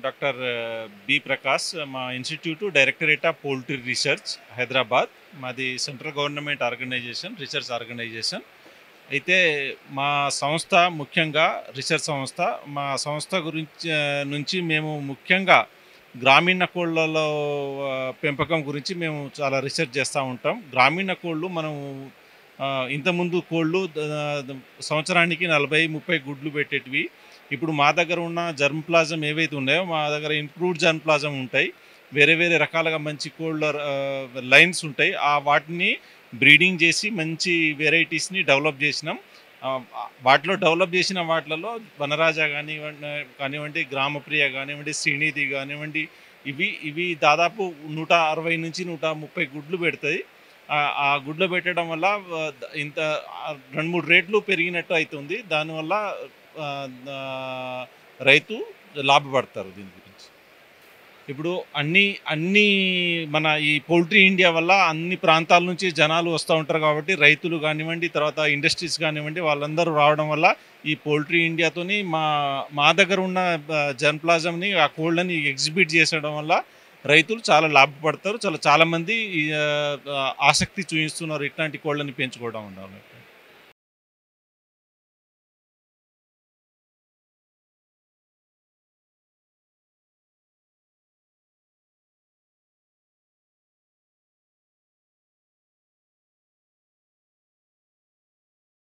Doctor B Prakash. మా institute directorate of poultry research Hyderabad. మాది central government organisation, research organisation. అయితే మా సంస్థ ముఖ్యంగా రీసెర్చ్ సంస్థ. మా సంస్థ నుంచి మేము ముఖ్యంగా గ్రామీణ కోళ్ళలో పెంపకం గురించి మేము చాలా రీసెర్చ్ చేస్తూ ఉంటాం. గ్రామీణ కోళ్ళు మనం ఇంతకుముందు కోళ్ళు సంవత్సరానికి 40-30 గుడ్లు పెట్టేటివి. ఇప్పుడు మా దగ్గర ఉన్న జర్మ్ ప్లాజం ఏవైతే ఉన్నాయో మా దగ్గర ఇంప్రూవ్డ్ జర్మ్ ప్లాజం ఉంటాయి. వేరే వేరే రకాలుగా మంచి కోళ్ళ లైన్స్ ఉంటాయి. వాటిని బ్రీడింగ్ చేసి మంచి వెరైటీస్ని డెవలప్ చేసినాం. వాటిలో డెవలప్ చేసిన వాటిలలో వనరాజా కానివ్వండి, గ్రామప్రియ కానివ్వండి, శ్రీనిధి కానివ్వండి, ఇవి దాదాపు 160 నుంచి 130 గుడ్లు పెడతాయి. ఆ గుడ్లు పెట్టడం వల్ల ఇంత 2-3 రేట్లు పెరిగినట్టు అవుతుంది. దానివల్ల రైతు లాభపడతారు దీని గురించి. ఇప్పుడు అన్ని మన ఈ పౌల్ట్రీ ఇండియా వల్ల అన్ని ప్రాంతాల నుంచి జనాలు వస్తూ ఉంటారు కాబట్టి రైతులు కానివ్వండి, తర్వాత ఇండస్ట్రీస్ కానివ్వండి, వాళ్ళందరూ రావడం వల్ల ఈ పౌల్ట్రీ ఇండియాతోని మా దగ్గర ఉన్న జర్మ్ ప్లాజంని, ఆ కోళ్ళని ఎగ్జిబిట్ చేసడం వల్ల రైతులు చాలా లాభపడతారు. చాలామంది ఆసక్తి చూపిస్తున్నారు ఇట్లాంటి కోళ్ళని పెంచుకోవడం ఉండాలి.